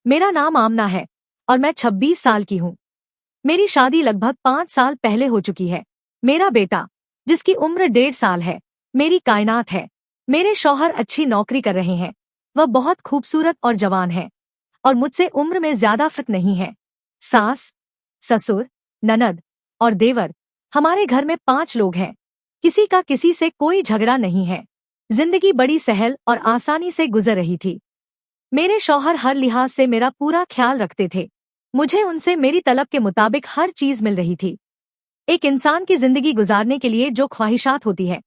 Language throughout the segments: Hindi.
मेरा नाम आमना है और मैं 26 साल की हूँ। मेरी शादी लगभग 5 साल पहले हो चुकी है। मेरा बेटा, जिसकी उम्र 1.5 साल है, मेरी कायनात है। मेरे शौहर अच्छी नौकरी कर रहे हैं। वह बहुत खूबसूरत और जवान है और मुझसे उम्र में ज्यादा फर्क नहीं है। सास, ससुर, ननद और देवर, हमारे घर में 5 लोग हैं। किसी का किसी से कोई झगड़ा नहीं है। जिंदगी बड़ी सहल और आसानी से गुजर रही थी। मेरे शौहर हर लिहाज से मेरा पूरा ख्याल रखते थे। मुझे उनसे मेरी तलब के मुताबिक हर चीज मिल रही थी। एक इंसान की जिंदगी गुजारने के लिए जो ख्वाहिशात होती है,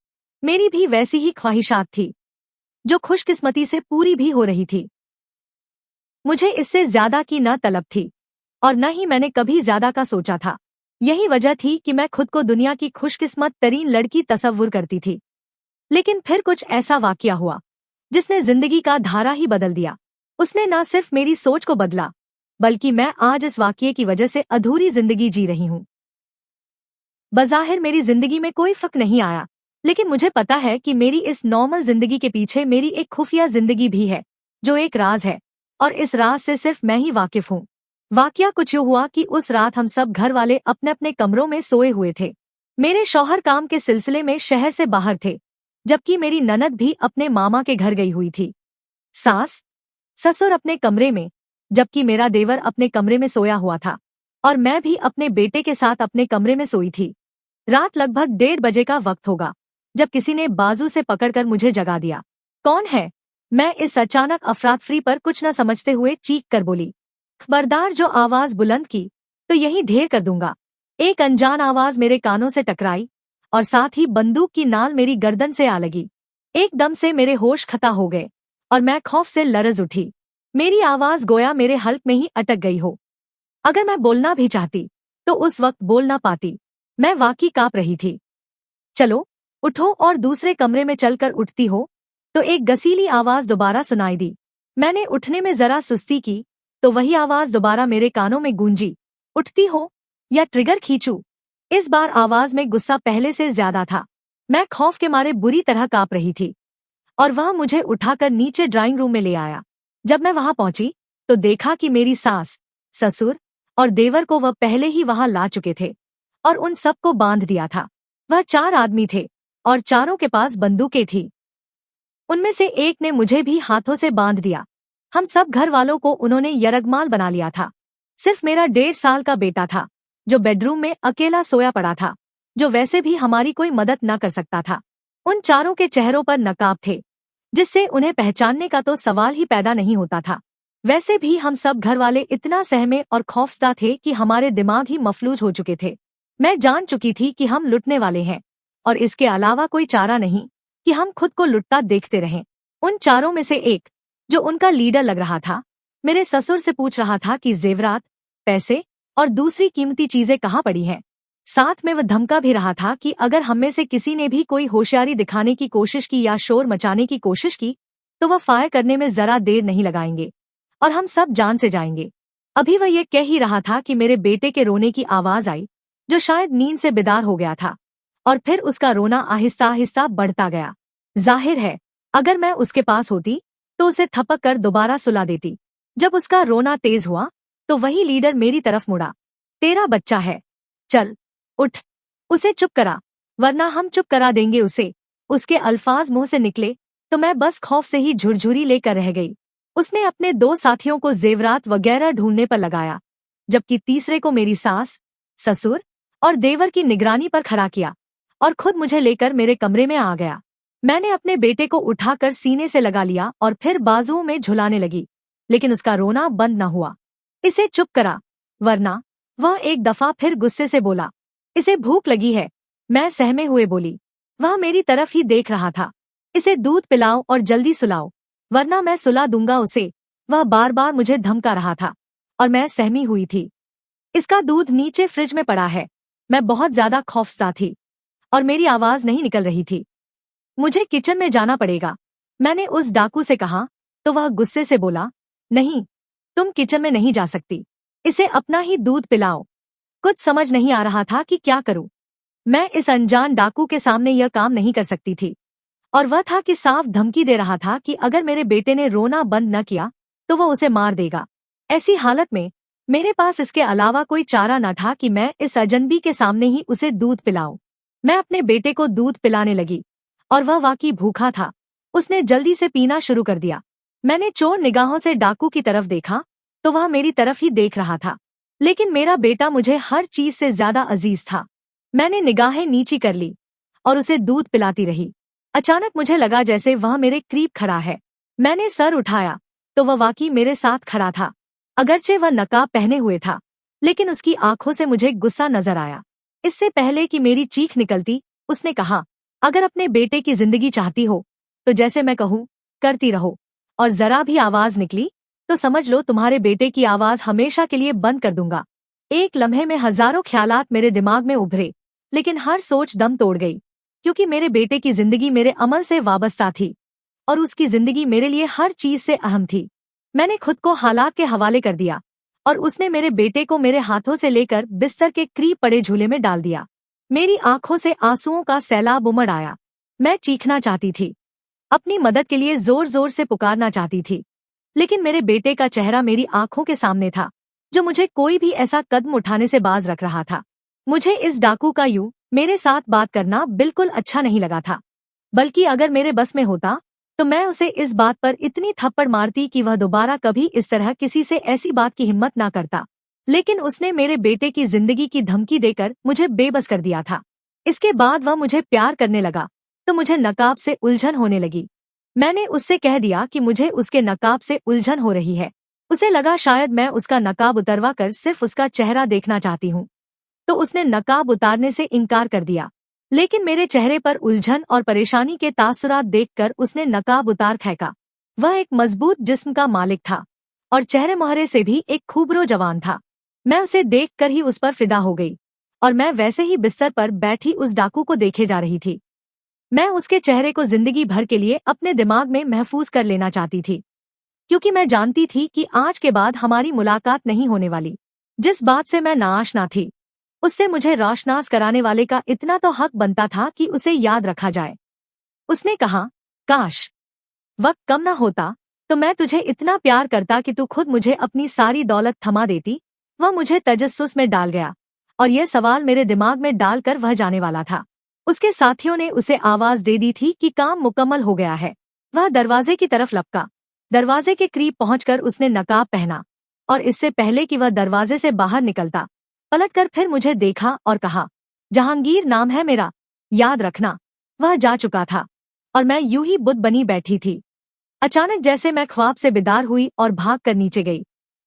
मेरी भी वैसी ही ख्वाहिशात थी, जो खुशकिस्मती से पूरी भी हो रही थी। मुझे इससे ज्यादा की न तलब थी और न ही मैंने कभी ज्यादा का सोचा था। यही वजह थी कि मैं खुद को दुनिया की खुशकिस्मत तरीन लड़की तसव्वुर करती थी। लेकिन फिर कुछ ऐसा वाकया हुआ जिसने जिंदगी का धारा ही बदल दिया। उसने न सिर्फ मेरी सोच को बदला, बल्कि मैं आज इस वाकये की वजह से अधूरी जिंदगी जी रही हूँ। बज़ाहिर मेरी जिंदगी में कोई फर्क नहीं आया, लेकिन मुझे पता है कि मेरी इस नॉर्मल जिंदगी के पीछे मेरी एक खुफिया जिंदगी भी है, जो एक राज है, और इस राज से सिर्फ मैं ही वाकिफ हूँ। वाकया कुछ यूँ हुआ कि उस रात हम सब घर वाले अपने अपने कमरों में सोए हुए थे। मेरे शौहर काम के सिलसिले में शहर से बाहर थे, जबकि मेरी ननद भी अपने मामा के घर गई हुई थी। सास, ससुर अपने कमरे में, जबकि मेरा देवर अपने कमरे में सोया हुआ था, और मैं भी अपने बेटे के साथ अपने कमरे में सोई थी। रात लगभग 1:30 बजे का वक्त होगा, जब किसी ने बाजू से पकड़कर मुझे जगा दिया। कौन है? मैं इस अचानक अफरातफरी पर कुछ न समझते हुए चीख कर बोली। खबरदार जो आवाज बुलंद की तो यही ढेर कर दूंगा। एक अनजान आवाज मेरे कानों से टकराई और साथ ही बंदूक की नाल मेरी गर्दन से आ लगी। एकदम से मेरे होश खता हो गए और मैं खौफ से लरज उठी। मेरी आवाज गोया मेरे हल्क में ही अटक गई हो। अगर मैं बोलना भी चाहती तो उस वक्त बोल ना पाती। मैं वाकई कांप रही थी। चलो उठो और दूसरे कमरे में चलकर उठती हो, तो एक गसीली आवाज दोबारा सुनाई दी। मैंने उठने में जरा सुस्ती की तो वही आवाज दोबारा मेरे कानों में गूंजी। उठती हो या ट्रिगर खींचूं? इस बार आवाज में गुस्सा पहले से ज्यादा था। मैं खौफ के मारे बुरी तरह कांप रही थी और वह मुझे उठाकर नीचे ड्राइंग रूम में ले आया। जब मैं वहां पहुंची तो देखा कि मेरी सास, ससुर और देवर को वह पहले ही वहां ला चुके थे और उन सबको बांध दिया था। वह 4 आदमी थे और चारों के पास बंदूकें थी। उनमें से एक ने मुझे भी हाथों से बांध दिया। हम सब घर वालों को उन्होंने यरगमाल बना लिया था। सिर्फ मेरा 1.5 साल का बेटा था, जो बेडरूम में अकेला सोया पड़ा था, जो वैसे भी हमारी कोई मदद न कर सकता था। उन चारों के चेहरों पर नकाब थे, जिससे उन्हें पहचानने का तो सवाल ही पैदा नहीं होता था। वैसे भी हम सब घर वाले इतना सहमे और खौफजदा थे कि हमारे दिमाग ही मफलूज हो चुके थे। मैं जान चुकी थी कि हम लुटने वाले हैं और इसके अलावा कोई चारा नहीं कि हम खुद को लुटता देखते रहें। उन चारों में से एक, जो उनका लीडर लग रहा था, मेरे ससुर से पूछ रहा था कि जेवरात, पैसे और दूसरी कीमती चीजें कहाँ पड़ी हैं। साथ में वह धमका भी रहा था कि अगर हम में से किसी ने भी कोई होशियारी दिखाने की कोशिश की या शोर मचाने की कोशिश की तो वह फायर करने में जरा देर नहीं लगाएंगे और हम सब जान से जाएंगे। अभी वह ये कह ही रहा था कि मेरे बेटे के रोने की आवाज आई, जो शायद नींद से बेदार हो गया था, और फिर उसका रोना आहिस्ता आहिस्ता बढ़ता गया। जाहिर है अगर मैं उसके पास होती तो उसे थपक कर दोबारा सुला देती। जब उसका रोना तेज हुआ तो वही लीडर मेरी तरफ मुड़ा। तेरा बच्चा है, चल उठ, उसे चुप करा, वरना हम चुप करा देंगे उसे। उसके अल्फाज मुंह से निकले तो मैं बस खौफ से ही झुरझुरी लेकर रह गई। उसने अपने 2 साथियों को जेवरात वगैरह ढूंढने पर लगाया, जबकि तीसरे को मेरी सास, ससुर और देवर की निगरानी पर खड़ा किया और खुद मुझे लेकर मेरे कमरे में आ गया। मैंने अपने बेटे को उठाकर सीने से लगा लिया और फिर बाजुओं में झुलाने लगी, लेकिन उसका रोना बंद न हुआ। इसे चुप करा, वरना। वह एक दफा फिर गुस्से से बोला। इसे भूख लगी है, मैं सहमे हुए बोली। वह मेरी तरफ ही देख रहा था। इसे दूध पिलाओ और जल्दी सुलाओ, वरना मैं सुला दूंगा उसे। वह बार बार मुझे धमका रहा था और मैं सहमी हुई थी। इसका दूध नीचे फ्रिज में पड़ा है। मैं बहुत ज्यादा खौफजदा थी और मेरी आवाज नहीं निकल रही थी। मुझे किचन में जाना पड़ेगा, मैंने उस डाकू से कहा, तो वह गुस्से से बोला, नहीं, तुम किचन में नहीं जा सकती, इसे अपना ही दूध पिलाओ। कुछ समझ नहीं आ रहा था कि क्या करूं। मैं इस अनजान डाकू के सामने यह काम नहीं कर सकती थी, और वह था कि साफ धमकी दे रहा था कि अगर मेरे बेटे ने रोना बंद न किया तो वह उसे मार देगा। ऐसी हालत में मेरे पास इसके अलावा कोई चारा न था कि मैं इस अजनबी के सामने ही उसे दूध पिलाऊं। मैं अपने बेटे को दूध पिलाने लगी और वह वाकई भूखा था। उसने जल्दी से पीना शुरू कर दिया। मैंने चोर निगाहों से डाकू की तरफ देखा तो वह मेरी तरफ ही देख रहा था, लेकिन मेरा बेटा मुझे हर चीज से ज्यादा अजीज था। मैंने निगाहें नीची कर ली और उसे दूध पिलाती रही। अचानक मुझे लगा जैसे वह मेरे करीब खड़ा है। मैंने सर उठाया तो वह वाकई मेरे साथ खड़ा था। अगरचे वह नकाब पहने हुए था, लेकिन उसकी आंखों से मुझे गुस्सा नजर आया। इससे पहले कि मेरी चीख निकलती, उसने कहा, अगर अपने बेटे की जिंदगी चाहती हो तो जैसे मैं कहूँ करती रहो, और जरा भी आवाज निकली तो समझ लो तुम्हारे बेटे की आवाज हमेशा के लिए बंद कर दूंगा। एक लम्हे में हजारों ख्यालात मेरे दिमाग में उभरे, लेकिन हर सोच दम तोड़ गई, क्योंकि मेरे बेटे की जिंदगी मेरे अमल से वाबस्ता थी और उसकी जिंदगी मेरे लिए हर चीज से अहम थी। मैंने खुद को हालात के हवाले कर दिया और उसने मेरे बेटे को मेरे हाथों से लेकर बिस्तर के करीब पड़े झूले में डाल दिया। मेरी आंखों से आंसुओं का सैलाब उमड़ आया। मैं चीखना चाहती थी, अपनी मदद के लिए जोर जोर से पुकारना चाहती थी, लेकिन मेरे बेटे का चेहरा मेरी आंखों के सामने था, जो मुझे कोई भी ऐसा कदम उठाने से बाज रख रहा था। मुझे इस डाकू का यूं मेरे साथ बात करना बिल्कुल अच्छा नहीं लगा था, बल्कि अगर मेरे बस में होता तो मैं उसे इस बात पर इतनी थप्पड़ मारती कि वह दोबारा कभी इस तरह किसी से ऐसी बात की हिम्मत ना करता। लेकिन उसने मेरे बेटे की जिंदगी की धमकी देकर मुझे बेबस कर दिया था। इसके बाद वह मुझे प्यार करने लगा तो मुझे नकाब से उलझन होने लगी। मैंने उससे कह दिया कि मुझे उसके नकाब से उलझन हो रही है। उसे लगा शायद मैं उसका नकाब उतरवा कर सिर्फ उसका चेहरा देखना चाहती हूँ, तो उसने नकाब उतारने से इनकार कर दिया। लेकिन मेरे चेहरे पर उलझन और परेशानी के तासुरात देखकर उसने नकाब उतार फेंका। वह एक मजबूत जिस्म का मालिक था और चेहरे मोहरे से भी एक खूबरो जवान था। मैं उसे देखकर ही उस पर फिदा हो गई और मैं वैसे ही बिस्तर पर बैठी उस डाकू को देखे जा रही थी। मैं उसके चेहरे को जिंदगी भर के लिए अपने दिमाग में महफूज कर लेना चाहती थी, क्योंकि मैं जानती थी कि आज के बाद हमारी मुलाकात नहीं होने वाली। जिस बात से मैं नाआशना थी, उससे मुझे रोशनास कराने वाले का इतना तो हक बनता था कि उसे याद रखा जाए। उसने कहा, काश वक्त कम न होता तो मैं तुझे इतना प्यार करता कि तू खुद मुझे अपनी सारी दौलत थमा देती। वह मुझे तजस्सुस में डाल गया और यह सवाल मेरे दिमाग में डालकर वह जाने वाला था। उसके साथियों ने उसे आवाज दे दी थी कि काम मुकम्मल हो गया है। वह दरवाजे की तरफ लपका। दरवाजे के करीब पहुंचकर उसने नकाब पहना और इससे पहले कि वह दरवाजे से बाहर निकलता, पलटकर फिर मुझे देखा और कहा, जहांगीर नाम है मेरा, याद रखना। वह जा चुका था और मैं यूं ही बुत बनी बैठी थी। अचानक जैसे मैं ख्वाब से बेदार हुई और भाग कर नीचे गई,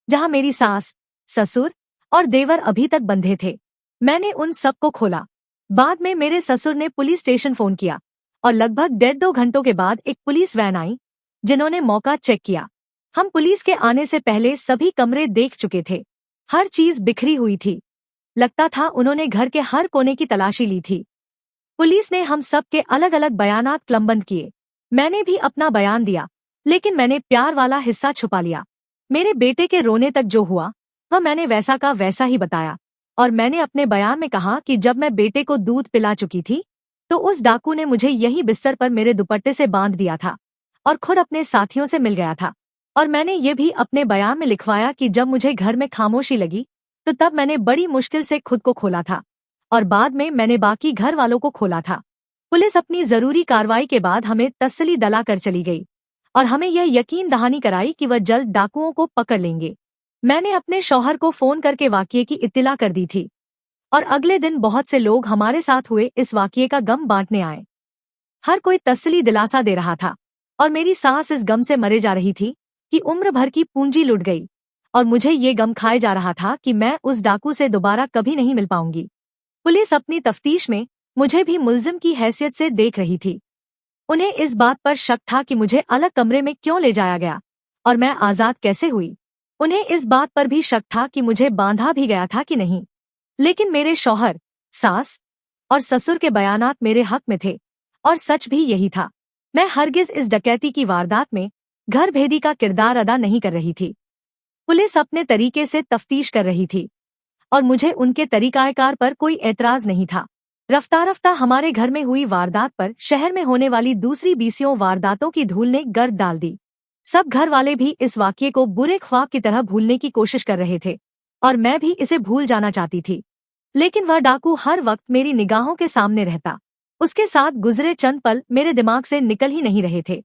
जहां मेरी सास, ससुर और देवर अभी तक बंधे थे। मैंने उन सबको खोला। बाद में मेरे ससुर ने पुलिस स्टेशन फोन किया और लगभग 1.5-2 घंटों के बाद एक पुलिस वैन आई, जिन्होंने मौका चेक किया। हम पुलिस के आने से पहले सभी कमरे देख चुके थे। हर चीज बिखरी हुई थी। लगता था उन्होंने घर के हर कोने की तलाशी ली थी। पुलिस ने हम सब के अलग अलग बयानात क्लमबंद किए। मैंने भी अपना बयान दिया, लेकिन मैंने प्यार वाला हिस्सा छुपा लिया। मेरे बेटे के रोने तक जो हुआ वह मैंने वैसा का वैसा ही बताया, और मैंने अपने बयान में कहा कि जब मैं बेटे को दूध पिला चुकी थी तो उस डाकू ने मुझे यही बिस्तर पर मेरे दुपट्टे से बांध दिया था और खुद अपने साथियों से मिल गया था। और मैंने ये भी अपने बयान में लिखवाया कि जब मुझे घर में खामोशी लगी तो तब मैंने बड़ी मुश्किल से खुद को खोला था और बाद में मैंने बाकी घर वालों को खोला था। पुलिस अपनी जरूरी कार्रवाई के बाद हमें तसल्ली दिला कर चली गई और हमें यह यकीन दहानी कराई कि वह जल्द डाकुओं को पकड़ लेंगे। मैंने अपने शौहर को फोन करके वाकये की इत्तिला कर दी थी और अगले दिन बहुत से लोग हमारे साथ हुए इस वाकये का गम बांटने आए। हर कोई तसल्ली दिलासा दे रहा था और मेरी सास इस गम से मरे जा रही थी कि उम्र भर की पूंजी लुट गई, और मुझे ये गम खाए जा रहा था कि मैं उस डाकू से दोबारा कभी नहीं मिल पाऊंगी। पुलिस अपनी तफ्तीश में मुझे भी मुल्जिम की हैसियत से देख रही थी। उन्हें इस बात पर शक था कि मुझे अलग कमरे में क्यों ले जाया गया और मैं आजाद कैसे हुई। उन्हें इस बात पर भी शक था कि मुझे बांधा भी गया था कि नहीं। लेकिन मेरे शौहर, सास और ससुर के बयानात मेरे हक में थे और सच भी यही था। मैं हरगिज इस डकैती की वारदात में घर भेदी का किरदार अदा नहीं कर रही थी। पुलिस अपने तरीके से तफ्तीश कर रही थी और मुझे उनके तरीकाकार पर कोई एतराज नहीं था। रफ्ता रफ्ता हमारे घर में हुई वारदात पर शहर में होने वाली दूसरी 20 वारदातों की धूल ने गर्द डाल दी। सब घर वाले भी इस वाक्य को बुरे ख्वाब की तरह भूलने की कोशिश कर रहे थे और मैं भी इसे भूल जाना चाहती थी। लेकिन वह डाकू हर वक्त मेरी निगाहों के सामने रहता। उसके साथ गुजरे चंद पल मेरे दिमाग से निकल ही नहीं रहे थे।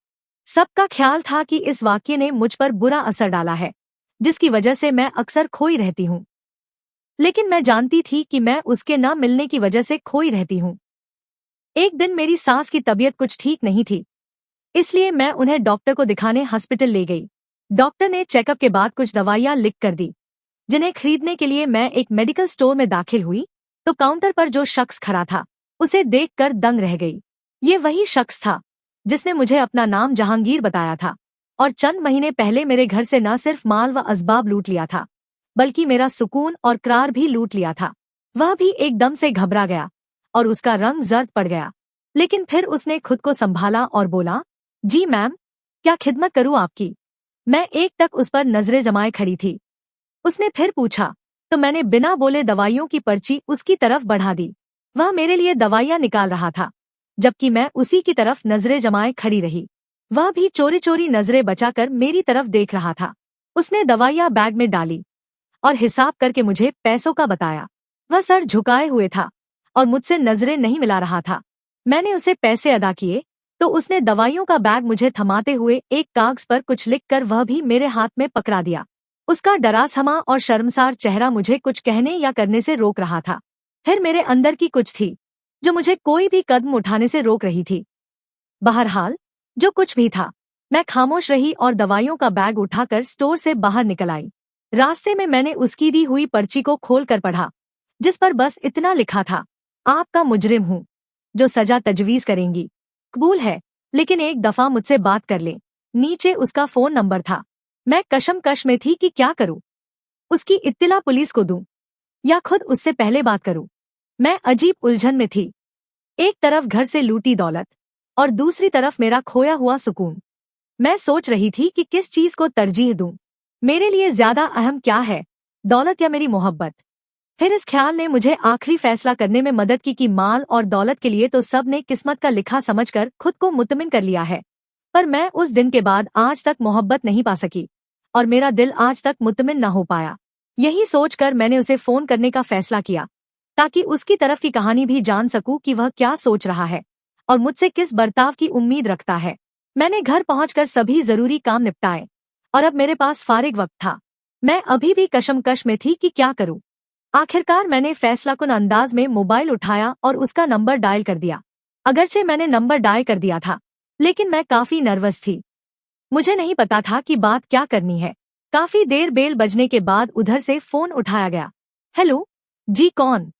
सबका ख्याल था कि इस वाक्य ने मुझ पर बुरा असर डाला है, जिसकी वजह से मैं अक्सर खोई रहती हूँ। लेकिन मैं जानती थी कि मैं उसके न मिलने की वजह से खोई रहती हूँ। एक दिन मेरी सास की तबीयत कुछ ठीक नहीं थी, इसलिए मैं उन्हें डॉक्टर को दिखाने हॉस्पिटल ले गई। डॉक्टर ने चेकअप के बाद कुछ दवाइयाँ लिख कर दी, जिन्हें खरीदने के लिए मैं एक मेडिकल स्टोर में दाखिल हुई तो काउंटर पर जो शख्स खड़ा था उसे देखकर दंग रह गई। ये वही शख्स था जिसने मुझे अपना नाम जहांगीर बताया था और चंद महीने पहले मेरे घर से न सिर्फ माल व असबाब लूट लिया था, बल्कि मेरा सुकून और करार भी लूट लिया था। वह भी एकदम से घबरा गया और उसका रंग जर्द पड़ गया, लेकिन फिर उसने खुद को संभाला और बोला, जी मैम, क्या खिदमत करूं आपकी। मैं एक टक उस पर नजरें जमाए खड़ी थी। उसने फिर पूछा तो मैंने बिना बोले दवाइयों की पर्ची उसकी तरफ बढ़ा दी। वह मेरे लिए दवाइयां निकाल रहा था, जबकि मैं उसी की तरफ नजरें जमाए खड़ी रही। वह भी चोरी चोरी नजरें बचाकर मेरी तरफ देख रहा था। उसने दवाइयां बैग में डाली और हिसाब करके मुझे पैसों का बताया। वह सर झुकाए हुए था और मुझसे नजरें नहीं मिला रहा था। मैंने उसे पैसे अदा किए तो उसने दवाइयों का बैग मुझे थमाते हुए एक कागज पर कुछ लिखकर वह भी मेरे हाथ में पकड़ा दिया। उसका डरासमा और शर्मसार चेहरा मुझे कुछ कहने या करने से रोक रहा था। फिर मेरे अंदर की कुछ थी जो मुझे कोई भी कदम उठाने से रोक रही थी। बहरहाल जो कुछ भी था, मैं खामोश रही और दवाइयों का बैग उठाकर स्टोर से बाहर निकल आई। रास्ते में मैंने उसकी दी हुई पर्ची को खोलकर पढ़ा, जिस पर बस इतना लिखा था, आपका मुजरिम हूँ, जो सजा तजवीज करेंगी। कबूल है, लेकिन एक दफा मुझसे बात कर ले। नीचे उसका फोन नंबर था। मैं कशमकश में थी कि क्या करूं, उसकी इत्तिला पुलिस को दूं या खुद उससे पहले बात करूं। मैं अजीब उलझन में थी। एक तरफ घर से लूटी दौलत और दूसरी तरफ मेरा खोया हुआ सुकून। मैं सोच रही थी कि किस चीज को तरजीह दूं। मेरे लिए ज्यादा अहम क्या है, दौलत या मेरी मोहब्बत। फिर इस ख्याल ने मुझे आखिरी फैसला करने में मदद की कि माल और दौलत के लिए तो सब ने किस्मत का लिखा समझकर खुद को मुतमिन कर लिया है, पर मैं उस दिन के बाद आज तक मोहब्बत नहीं पा सकी और मेरा दिल आज तक मुतमिन न हो पाया। यही सोचकर मैंने उसे फोन करने का फैसला किया, ताकि उसकी तरफ की कहानी भी जान सकूं कि वह क्या सोच रहा है और मुझसे किस बर्ताव की उम्मीद रखता है। मैंने घर पहुंचकर सभी जरूरी काम निपटाए और अब मेरे पास फारिग वक्त था। मैं अभी भी कशमकश में थी कि क्या करूं। आखिरकार मैंने फैसलाकुन अंदाज में मोबाइल उठाया और उसका नंबर डायल कर दिया। अगरचे मैंने नंबर डायल कर दिया था, लेकिन मैं काफी नर्वस थी। मुझे नहीं पता था कि बात क्या करनी है। काफी देर बेल बजने के बाद उधर से फोन उठाया गया। हेलो जी, कौन?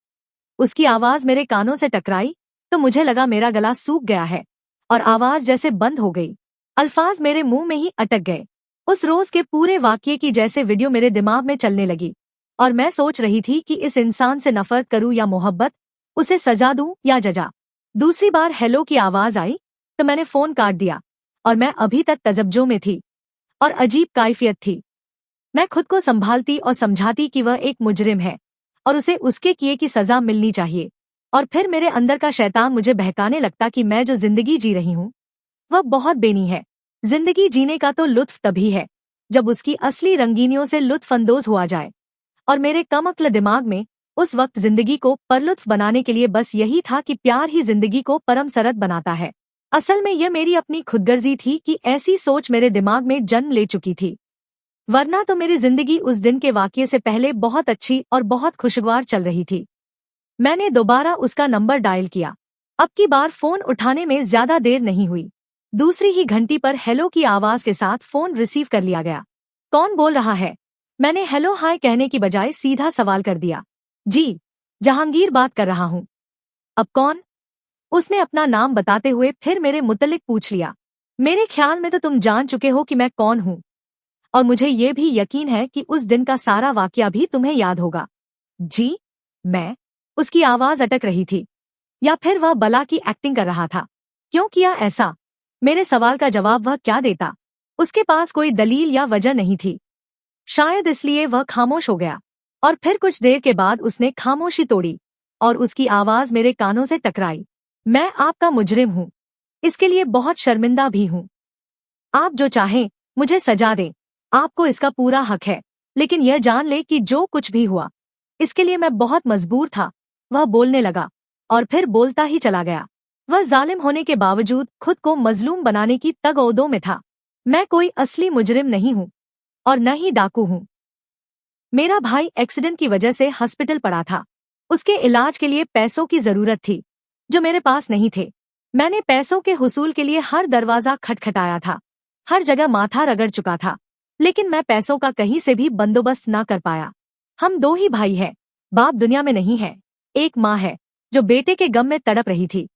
उसकी आवाज मेरे कानों से टकराई तो मुझे लगा मेरा गला सूख गया है और आवाज जैसे बंद हो गई। अल्फाज मेरे मुंह में ही अटक गए। उस रोज के पूरे वाकये की जैसे वीडियो मेरे दिमाग में चलने लगी और मैं सोच रही थी कि इस इंसान से नफरत करूं या मोहब्बत, उसे सजा दूं या जजा। दूसरी बार हेलो की आवाज आई तो मैंने फोन काट दिया और मैं अभी तक तजब्जो में थी और अजीब कैफियत थी। मैं खुद को संभालती और समझाती कि वह एक मुजरिम है और उसे उसके किए की सजा मिलनी चाहिए, और फिर मेरे अंदर का शैतान मुझे बहकाने लगता कि मैं जो जिंदगी जी रही हूँ वह बहुत बेनी है। जिंदगी जीने का तो लुत्फ तभी है जब उसकी असली रंगीनियों से लुत्फ अंदोज हुआ जाए, और मेरे कमअक्ल दिमाग में उस वक्त जिंदगी को परलुत्फ बनाने के लिए बस यही था कि प्यार ही जिंदगी को परम सरद बनाता है। असल में यह मेरी अपनी खुदगर्जी थी कि ऐसी सोच मेरे दिमाग में जन्म ले चुकी थी, वरना तो मेरी जिंदगी उस दिन के वाकये से पहले बहुत अच्छी और बहुत खुशगवार चल रही थी। मैंने दोबारा उसका नंबर डायल किया। अब की बार फोन उठाने में ज्यादा देर नहीं हुई। दूसरी ही घंटी पर हेलो की आवाज के साथ फोन रिसीव कर लिया गया। कौन बोल रहा है? मैंने हेलो हाय कहने की बजाय सीधा सवाल कर दिया। जी, जहांगीर बात कर रहा हूँ। अब कौन? उसने अपना नाम बताते हुए फिर मेरे मुतल्लिक पूछ लिया। मेरे ख्याल में तो तुम जान चुके हो कि मैं कौन हूँ, और मुझे ये भी यकीन है कि उस दिन का सारा वाकया भी तुम्हें याद होगा। जी, मैं? उसकी आवाज अटक रही थी, या फिर वह बला की एक्टिंग कर रहा था? क्यों किया ऐसा? मेरे सवाल का जवाब वह क्या देता? उसके पास कोई दलील या वजह नहीं थी। शायद इसलिए वह खामोश हो गया, और फिर कुछ देर के बाद उसने खामोशी तोड़ी और उसकी आवाज मेरे कानों से टकराई। मैं आपका मुजरिम हूँ, इसके लिए बहुत शर्मिंदा भी हूँ। आप जो चाहें मुझे सजा दे, आपको इसका पूरा हक है, लेकिन यह जान ले कि जो कुछ भी हुआ इसके लिए मैं बहुत मजबूर था। वह बोलने लगा और फिर बोलता ही चला गया। वह जालिम होने के बावजूद खुद को मजलूम बनाने की तगओदों में था। मैं कोई असली मुजरिम नहीं हूँ और न ही डाकू हूँ। मेरा भाई एक्सीडेंट की वजह से हॉस्पिटल पड़ा था। उसके इलाज के लिए पैसों की जरूरत थी जो मेरे पास नहीं थे। मैंने पैसों के हुसूल के लिए हर दरवाजा खटखटाया था, हर जगह माथा रगड़ चुका था, लेकिन मैं पैसों का कहीं से भी बंदोबस्त ना कर पाया। हम 2 ही भाई हैं, बाप दुनिया में नहीं है। एक माँ है जो बेटे के गम में तड़प रही थी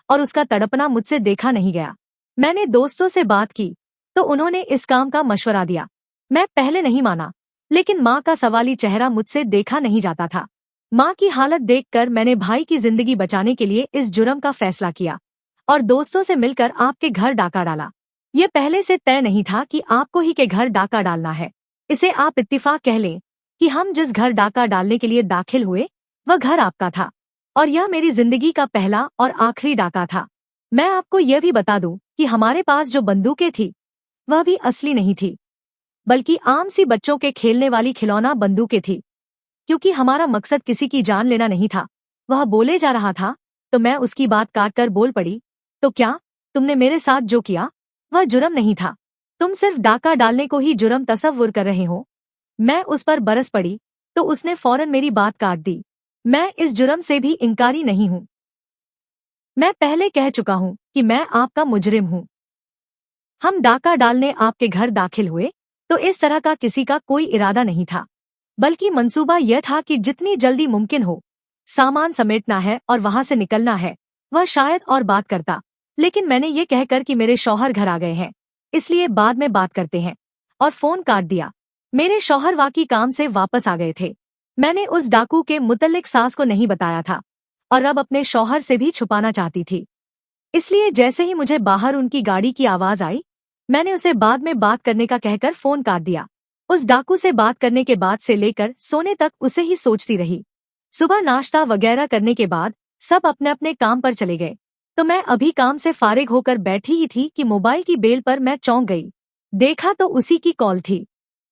और उसका तड़पना मुझसे देखा नहीं गया। मैंने दोस्तों से बात की तो उन्होंने इस काम का मशवरा दिया। मैं पहले नहीं माना, लेकिन माँ का सवाली चेहरा मुझसे देखा नहीं जाता था। माँ की हालत देखकर मैंने भाई की जिंदगी बचाने के लिए इस जुर्म का फैसला किया और दोस्तों से मिलकर आपके घर डाका डाला। ये पहले से तय नहीं था कि आपको ही के घर डाका डालना है। इसे आप इत्तिफाक कह लें कि हम जिस घर डाका डालने के लिए दाखिल हुए वह घर आपका था और यह मेरी जिंदगी का पहला और आखिरी डाका था। मैं आपको यह भी बता दूं कि हमारे पास जो बंदूकें थी वह भी असली नहीं थी, बल्कि आम सी बच्चों के खेलने वाली खिलौना बंदूकें थी। क्योंकि हमारा मकसद किसी की जान लेना नहीं था। वह बोले जा रहा था तो मैं उसकी बात काटकर बोल पड़ी, तो क्या तुमने मेरे साथ जो किया वह जुर्म नहीं था? तुम सिर्फ डाका डालने को ही जुर्म तसव्वुर कर रहे हो। मैं उस पर बरस पड़ी तो उसने फौरन मेरी बात काट दी। मैं इस जुर्म से भी इनकारी नहीं हूँ। मैं पहले कह चुका हूँ कि मैं आपका मुजरिम हूँ। हम डाका डालने आपके घर दाखिल हुए तो इस तरह का किसी का कोई इरादा नहीं था, बल्कि मंसूबा यह था कि जितनी जल्दी मुमकिन हो सामान समेटना है और वहां से निकलना है। वह शायद और बात करता, लेकिन मैंने ये कहकर कि मेरे शौहर घर आ गए हैं इसलिए बाद में बात करते हैं, और फोन काट दिया। मेरे शौहर वाकई काम से वापस आ गए थे। मैंने उस डाकू के मुतल्लिक सास को नहीं बताया था और अब अपने शौहर से भी छुपाना चाहती थी। इसलिए जैसे ही मुझे बाहर उनकी गाड़ी की आवाज आई, मैंने उसे बाद में बात करने का कहकर फोन काट दिया। उस डाकू से बात करने के बाद से लेकर सोने तक उसे ही सोचती रही। सुबह नाश्ता वगैरह करने के बाद सब अपने अपने काम पर चले गए तो मैं अभी काम से फारिग होकर बैठी ही थी कि मोबाइल की बेल पर मैं चौंक गई। देखा तो उसी की कॉल थी।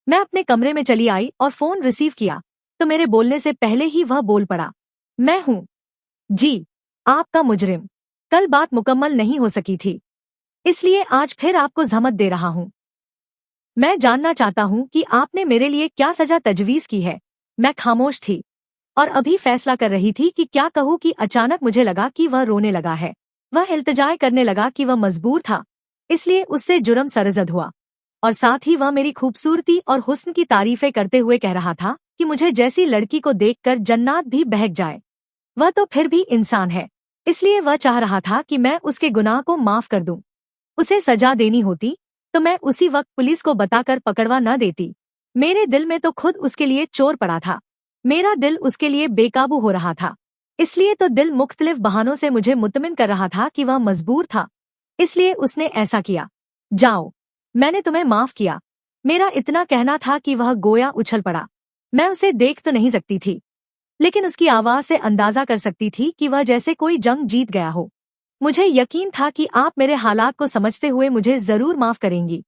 मैं अपने कमरे में चली आई और फोन रिसीव किया तो मेरे बोलने से पहले ही वह बोल पड़ा, मैं हूँ जी, आपका मुजरिम। कल बात मुकम्मल नहीं हो सकी थी, इसलिए आज फिर आपको जहमत दे रहा हूँ। मैं जानना चाहता हूँ कि आपने मेरे लिए क्या सजा तजवीज की है। मैं खामोश थी और अभी फैसला कर रही थी कि क्या कहूँ कि अचानक मुझे लगा कि वह रोने लगा है। वह इल्तिजाएं करने लगा कि वह मजबूर था, इसलिए उससे जुर्म सरजद हुआ, और साथ ही वह मेरी खूबसूरती और हुस्न की तारीफें करते हुए कह रहा था कि मुझे जैसी लड़की को देखकर जन्नात भी बहक जाए। वह तो फिर भी इंसान है, इसलिए वह चाह रहा था कि मैं उसके गुनाह को माफ कर दूं। उसे सजा देनी होती तो मैं उसी वक्त पुलिस को बताकर पकड़वा न देती। मेरे दिल में तो खुद उसके लिए चोर पड़ा था। मेरा दिल उसके लिए बेकाबू हो रहा था, इसलिए तो दिल मुख्तलिफ बहानों से मुझे मुतमिन कर रहा था कि वह मजबूर था, इसलिए उसने ऐसा किया। जाओ, मैंने तुम्हें माफ किया। मेरा इतना कहना था कि वह गोया उछल पड़ा। मैं उसे देख तो नहीं सकती थी, लेकिन उसकी आवाज से अंदाजा कर सकती थी कि वह जैसे कोई जंग जीत गया हो। मुझे यकीन था कि आप मेरे हालात को समझते हुए मुझे जरूर माफ करेंगी।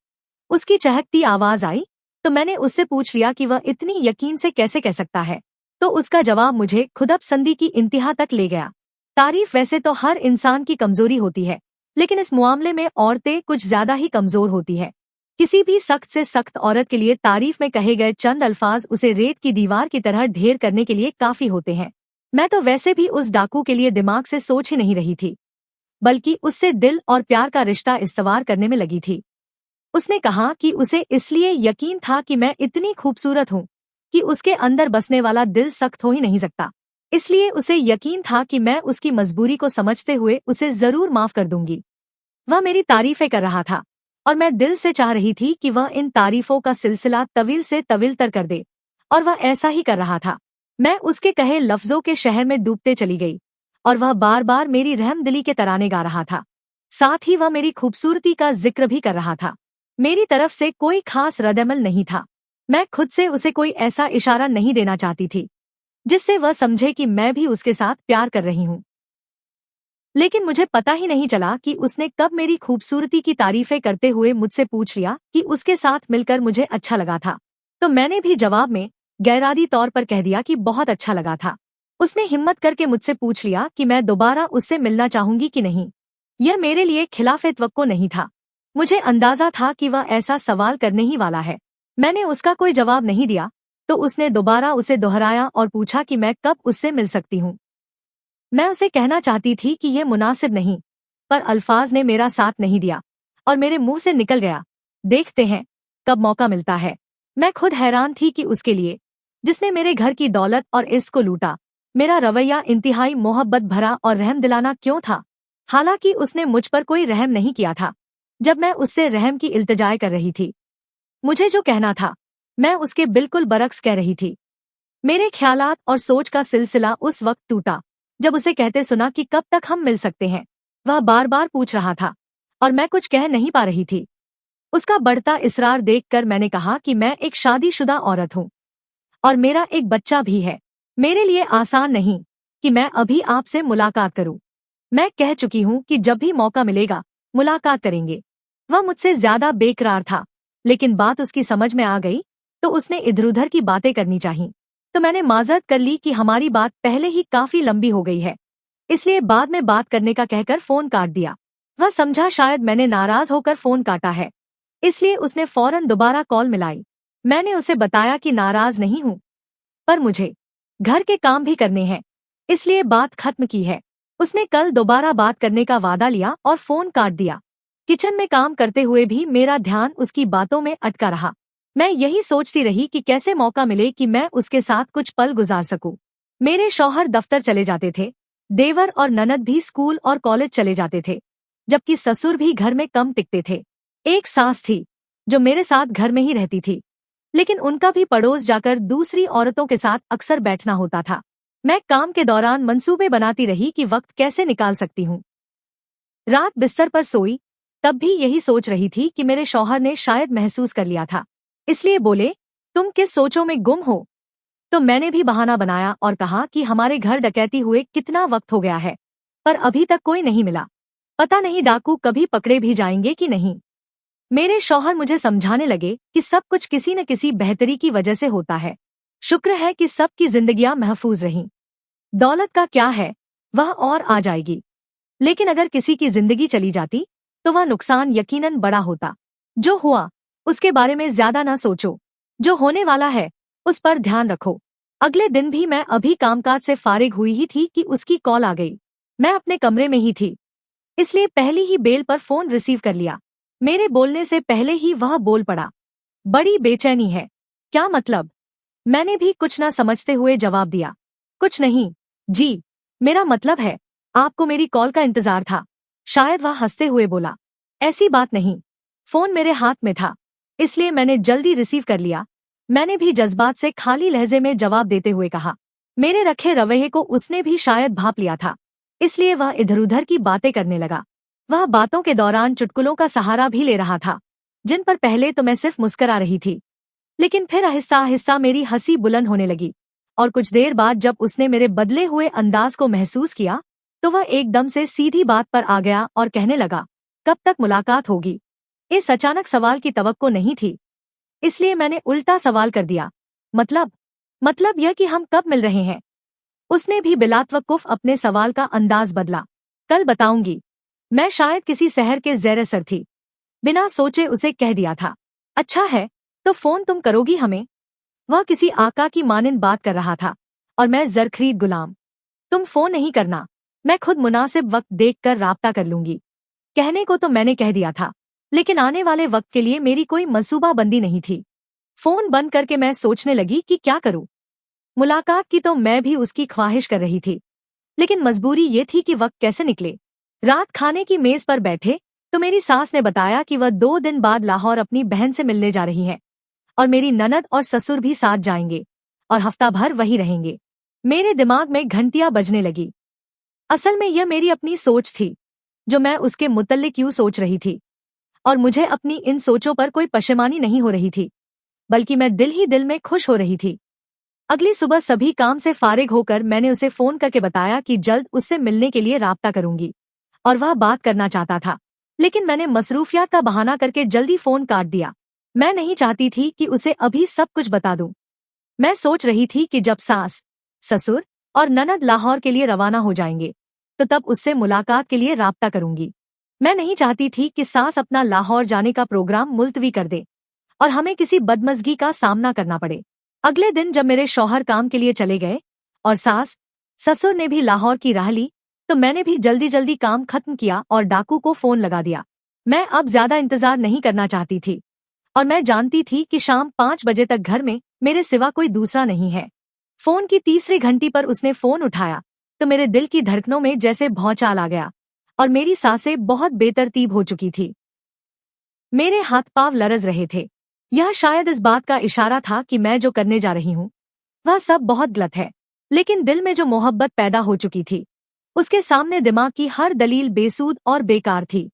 उसकी चहकती आवाज आई तो मैंने उससे पूछ लिया कि वह इतनी यकीन से कैसे कह सकता है, तो उसका जवाब मुझे खुदपसंदी की इंतहा तक ले गया। तारीफ वैसे तो हर इंसान की कमजोरी होती है, लेकिन इस मामले में औरतें कुछ ज्यादा ही कमजोर होती है। किसी भी सख्त से सख्त औरत के लिए तारीफ में कहे गए चंद अल्फाज उसे रेत की दीवार की तरह ढेर करने के लिए काफी होते हैं। मैं तो वैसे भी उस डाकू के लिए दिमाग से सोच ही नहीं रही थी, बल्कि उससे दिल और प्यार का रिश्ता इस्तवार करने में लगी थी। उसने कहा कि उसे इसलिए यकीन था कि मैं इतनी खूबसूरत हूँ कि उसके अंदर बसने वाला दिल सख्त हो ही नहीं सकता, इसलिए उसे यकीन था कि मैं उसकी मजबूरी को समझते हुए उसे जरूर माफ कर दूंगी। वह मेरी तारीफें कर रहा था और मैं दिल से चाह रही थी कि वह इन तारीफों का सिलसिला तवील से तवील तर कर दे, और वह ऐसा ही कर रहा था। मैं उसके कहे लफ्जों के शहर में डूबते चली गई और वह बार बार मेरी रहमदिली के तराने गा रहा था। साथ ही वह मेरी खूबसूरती का जिक्र भी कर रहा था। मेरी तरफ से कोई खास रद्दअमल नहीं था। मैं खुद से उसे कोई ऐसा इशारा नहीं देना चाहती थी जिससे वह समझे कि मैं भी उसके साथ प्यार कर रही हूँ। लेकिन मुझे पता ही नहीं चला कि उसने कब मेरी खूबसूरती की तारीफें करते हुए मुझसे पूछ लिया कि उसके साथ मिलकर मुझे अच्छा लगा था। तो मैंने भी जवाब में गैरादी तौर पर कह दिया कि बहुत अच्छा लगा था। उसने हिम्मत करके मुझसे पूछ लिया कि मैं दोबारा उससे मिलना चाहूंगी कि नहीं। यह मेरे लिए खिलाफे तवक्को नहीं था। मुझे अंदाजा था कि वह ऐसा सवाल करने ही वाला है। मैंने उसका कोई जवाब नहीं दिया, तो उसने दोबारा उसे दोहराया और पूछा कि मैं कब उससे मिल सकती हूँ। मैं उसे कहना चाहती थी कि यह मुनासिब नहीं, पर अल्फाज ने मेरा साथ नहीं दिया और मेरे मुंह से निकल गया, देखते हैं कब मौका मिलता है। मैं खुद हैरान थी कि उसके लिए, जिसने मेरे घर की दौलत और इश्क को लूटा, मेरा रवैया इंतहाई मोहब्बत भरा और रहम दिलाना क्यों था। हालांकि उसने मुझ पर कोई रहम नहीं किया था जब मैं उससे रहम की इल्तिजाएं कर रही थी। मुझे जो कहना था, मैं उसके बिल्कुल बरक्स कह रही थी। मेरे ख्यालात और सोच का सिलसिला उस वक्त टूटा जब उसे कहते सुना कि कब तक हम मिल सकते हैं। वह बार बार पूछ रहा था और मैं कुछ कह नहीं पा रही थी। उसका बढ़ता इसरार देखकर मैंने कहा कि मैं एक शादीशुदा औरत हूँ और मेरा एक बच्चा भी है। मेरे लिए आसान नहीं कि मैं अभी आपसे मुलाकात करूं। मैं कह चुकी हूं कि जब भी मौका मिलेगा मुलाकात करेंगे। वह मुझसे ज्यादा बेकरार था, लेकिन बात उसकी समझ में आ गई तो उसने इधर उधर की बातें करनी चाहिए। तो मैंने माजरत कर ली कि हमारी बात पहले ही काफी लंबी हो गई है, इसलिए बाद में बात करने का कहकर फोन काट दिया। वह समझा शायद मैंने नाराज होकर फोन काटा है, इसलिए उसने फौरन दोबारा कॉल मिलाई। मैंने उसे बताया कि नाराज नहीं हूं, पर मुझे घर के काम भी करने हैं, इसलिए बात खत्म की है। उसने कल दोबारा बात करने का वादा लिया और फोन काट दिया। किचन में काम करते हुए भी मेरा ध्यान उसकी बातों में अटका रहा। मैं यही सोचती रही कि कैसे मौका मिले कि मैं उसके साथ कुछ पल गुजार सकूं। मेरे शौहर दफ्तर चले जाते थे, देवर और ननद भी स्कूल और कॉलेज चले जाते थे, जबकि ससुर भी घर में कम टिकते थे। एक सास थी जो मेरे साथ घर में ही रहती थी, लेकिन उनका भी पड़ोस जाकर दूसरी औरतों के साथ अक्सर बैठना होता था। मैं काम के दौरान मंसूबे बनाती रही कि वक्त कैसे निकाल सकती हूँ। रात बिस्तर पर सोई, तब भी यही सोच रही थी कि मेरे शौहर ने शायद महसूस कर लिया था, इसलिए बोले, तुम किस सोचों में गुम हो। तो मैंने भी बहाना बनाया और कहा कि हमारे घर डकैती हुए कितना वक्त हो गया है, पर अभी तक कोई नहीं मिला। पता नहीं डाकू कभी पकड़े भी जाएंगे कि नहीं। मेरे शौहर मुझे समझाने लगे कि सब कुछ किसी न किसी बेहतरी की वजह से होता है। शुक्र है कि सबकी जिंदगियां महफूज रहीं। दौलत का क्या है, वह और आ जाएगी, लेकिन अगर किसी की जिंदगी चली जाती तो वह नुकसान यकीनन बड़ा होता। जो हुआ उसके बारे में ज्यादा ना सोचो, जो होने वाला है उस पर ध्यान रखो। अगले दिन भी मैं अभी कामकाज से फारिग हुई ही थी कि उसकी कॉल आ गई। मैं अपने कमरे में ही थी, इसलिए पहली ही बेल पर फोन रिसीव कर लिया। मेरे बोलने से पहले ही वह बोल पड़ा, बड़ी बेचैनी है, क्या मतलब। मैंने भी कुछ ना समझते हुए जवाब दिया, कुछ नहीं जी, मेरा मतलब है आपको मेरी कॉल का इंतजार था। शायद वह हंसते हुए बोला, ऐसी बात नहीं। फोन मेरे हाथ में था, इसलिए मैंने जल्दी रिसीव कर लिया। मैंने भी जज्बात से खाली लहजे में जवाब देते हुए कहा। मेरे रखे रवैये को उसने भी शायद भांप लिया था, इसलिए वह इधर उधर की बातें करने लगा। वह बातों के दौरान चुटकुलों का सहारा भी ले रहा था, जिन पर पहले तो मैं सिर्फ मुस्करा रही थी, लेकिन फिर आहिस्ता आहिस्ता मेरी हंसी बुलंद होने लगी। और कुछ देर बाद जब उसने मेरे बदले हुए अंदाज को महसूस किया तो वह एकदम से सीधी बात पर आ गया और कहने लगा, कब तक मुलाकात होगी। इस अचानक सवाल की तवक्को नहीं थी, इसलिए मैंने उल्टा सवाल कर दिया, मतलब यह कि हम कब मिल रहे हैं। उसने भी बिलातवक्कुफ अपने सवाल का अंदाज बदला, कल बताऊंगी। मैं शायद किसी सहर के ज़ेर असर थी, बिना सोचे उसे कह दिया था, अच्छा है तो फोन तुम करोगी हमें। वह किसी आका की मानिंद बात कर रहा था और मैं जरखरीद गुलाम। तुम फोन नहीं करना, मैं खुद मुनासिब वक्त देखकर राब्ता कर लूंगी। कहने को तो मैंने कह दिया था, लेकिन आने वाले वक्त के लिए मेरी कोई मंसूबाबंदी नहीं थी। फोन बंद करके मैं सोचने लगी कि क्या करूं। मुलाकात की तो मैं भी उसकी ख्वाहिश कर रही थी, लेकिन मजबूरी ये थी कि वक्त कैसे निकले। रात खाने की मेज पर बैठे तो मेरी सास ने बताया कि वह 2 दिन बाद लाहौर अपनी बहन से मिलने जा रही है और मेरी ननद और ससुर भी साथ जाएंगे और हफ्ता भर वही रहेंगे। मेरे दिमाग में घंटियां बजने लगी। असल में यह मेरी अपनी सोच थी, जो मैं उसके मुतल्लिक यूं सोच रही थी, और मुझे अपनी इन सोचों पर कोई पशेमानी नहीं हो रही थी, बल्कि मैं दिल ही दिल में खुश हो रही थी। अगली सुबह सभी काम से फारिग होकर मैंने उसे फोन करके बताया कि जल्द उससे मिलने के लिए राब्ता करूंगी और वह बात करना चाहता था, लेकिन मैंने मसरूफियात का बहाना करके जल्दी फोन काट दिया। मैं नहीं चाहती थी कि उसे अभी सब कुछ बता दूं। मैं सोच रही थी कि जब सास, ससुर और ननद लाहौर के लिए रवाना हो जाएंगे तो तब उससे मुलाकात के लिए राब्ता करूंगी। मैं नहीं चाहती थी कि सास अपना लाहौर जाने का प्रोग्राम मुलतवी कर दे और हमें किसी बदमज़गी का सामना करना पड़े। अगले दिन जब मेरे शौहर काम के लिए चले गए और सास, ससुर ने भी लाहौर की राह ली, तो मैंने भी जल्दी जल्दी काम खत्म किया और डाकू को फोन लगा दिया। मैं अब ज्यादा इंतजार नहीं करना चाहती थी और मैं जानती थी कि शाम 5 बजे तक घर में मेरे सिवा कोई दूसरा नहीं है। फोन की तीसरी घंटी पर उसने फोन उठाया तो मेरे दिल की धड़कनों में जैसे भौचाल आ गया और मेरी सांसें बहुत बेतरतीब हो चुकी थी। मेरे हाथ पांव लरज रहे थे। यह शायद इस बात का इशारा था कि मैं जो करने जा रही हूँ वह सब बहुत गलत है, लेकिन दिल में जो मोहब्बत पैदा हो चुकी थी उसके सामने दिमाग की हर दलील बेसूद और बेकार थी।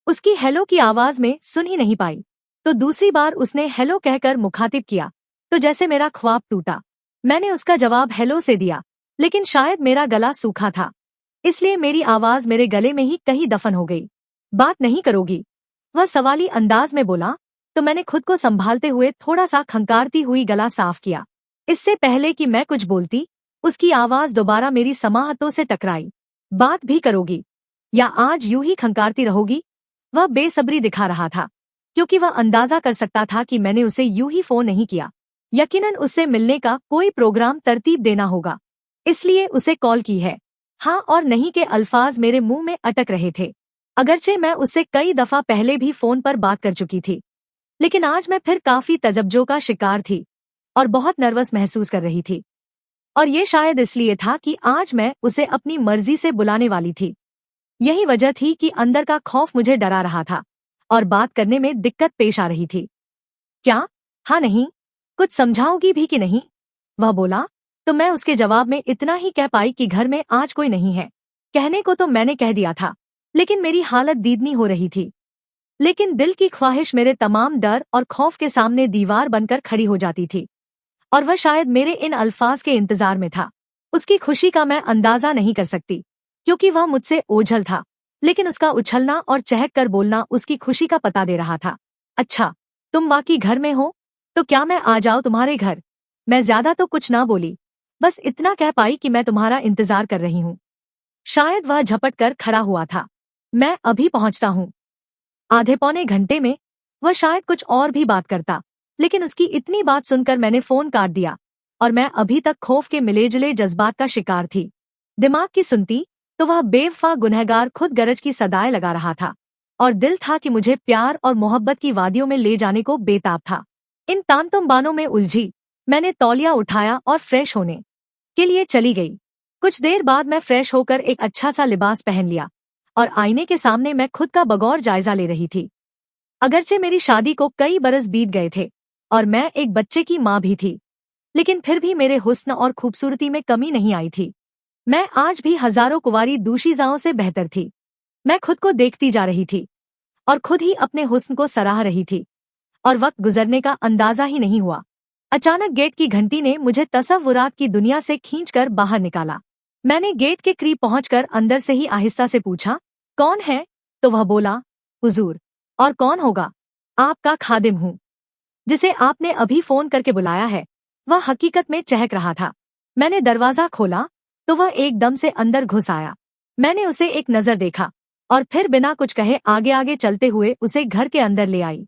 उसकी हेलो की आवाज में सुन ही नहीं पाई तो दूसरी बार उसने हेलो कहकर मुखातिब किया तो जैसे मेरा ख्वाब टूटा। मैंने उसका जवाब हेलो से दिया, लेकिन शायद मेरा गला सूखा था, इसलिए मेरी आवाज मेरे गले में ही कहीं दफन हो गई। बात नहीं करोगी? वह सवाली अंदाज में बोला तो मैंने खुद को संभालते हुए थोड़ा सा खंकारती हुई गला साफ किया। इससे पहले कि मैं कुछ बोलती उसकी आवाज दोबारा मेरी समाहतों से टकराई। बात भी करोगी या आज यूं ही खंकारती रहोगी? वह बेसब्री दिखा रहा था क्योंकि वह अंदाजा कर सकता था कि मैंने उसे यूं ही फोन नहीं किया। यकीनन उससे मिलने का कोई प्रोग्राम तरतीब देना होगा, इसलिए उसे कॉल की है। हाँ और नहीं के अल्फाज मेरे मुंह में अटक रहे थे। अगरचे मैं उससे कई दफा पहले भी फोन पर बात कर चुकी थी, लेकिन आज मैं फिर काफी तजब्जो का शिकार थी और बहुत नर्वस महसूस कर रही थी। और ये शायद इसलिए था कि आज मैं उसे अपनी मर्जी से बुलाने वाली थी। यही वजह थी कि अंदर का खौफ मुझे डरा रहा था और बात करने में दिक्कत पेश आ रही थी। क्या? हाँ नहीं? कुछ समझाओगी भी कि नहीं? वह बोला तो मैं उसके जवाब में इतना ही कह पाई कि घर में आज कोई नहीं है। कहने को तो मैंने कह दिया था, लेकिन मेरी हालत दीदनी हो रही थी। लेकिन दिल की ख्वाहिश मेरे तमाम डर और खौफ के सामने दीवार बनकर खड़ी हो जाती थी और वह शायद मेरे इन अल्फाज के इंतजार में था। उसकी खुशी का मैं अंदाजा नहीं कर सकती क्योंकि वह मुझसे ओझल था, लेकिन उसका उछलना और चहक कर बोलना उसकी खुशी का पता दे रहा था। अच्छा, तुम वाकई घर में हो? तो क्या मैं आ जाऊं तुम्हारे घर? मैं ज्यादा तो कुछ ना बोली, बस इतना कह पाई कि मैं तुम्हारा इंतजार कर रही हूँ। शायद वह झपट कर खड़ा हुआ था। मैं अभी पहुंचता हूँ। आधे पौने घंटे में वह शायद कुछ और भी बात करता, लेकिन उसकी इतनी बात सुनकर मैंने फोन काट दिया और मैं अभी तक खौफ के मिलेजुले जज्बात का शिकार थी। दिमाग की सुनती तो वह बेवफा गुनहगार खुद गरज की सदाएं लगा रहा था और दिल था कि मुझे प्यार और मोहब्बत की वादियों में ले जाने को बेताब था। इन तानतुम बानों में उलझी मैंने तौलिया उठाया और फ्रेश होने के लिए चली गई। कुछ देर बाद मैं फ्रेश होकर एक अच्छा सा लिबास पहन लिया और आईने के सामने मैं खुद का बगौर जायजा ले रही थी। अगरचे मेरी शादी को कई बरस बीत गए थे और मैं एक बच्चे की माँ भी थी, लेकिन फिर भी मेरे हुस्न और खूबसूरती में कमी नहीं आई थी। मैं आज भी हजारों कुंवारी दूशीजाओं से बेहतर थी। मैं खुद को देखती जा रही थी और खुद ही अपने हुस्न को सराह रही थी और वक्त गुजरने का अंदाजा ही नहीं हुआ। अचानक गेट की घंटी ने मुझे तसव्वुरात की दुनिया से खींचकर बाहर निकाला। मैंने गेट के करीब पहुंचकर अंदर से ही आहिस्ता से पूछा, कौन है? तो वह बोला, हुजूर। और कौन होगा? आपका खादिम हूँ, जिसे आपने अभी फोन करके बुलाया है। वह हकीकत में चहक रहा था। मैंने दरवाजा खोला तो वह एकदम से अंदर घुस आया। मैंने उसे एक नजर देखा और फिर बिना कुछ कहे आगे आगे चलते हुए उसे घर के अंदर ले आई।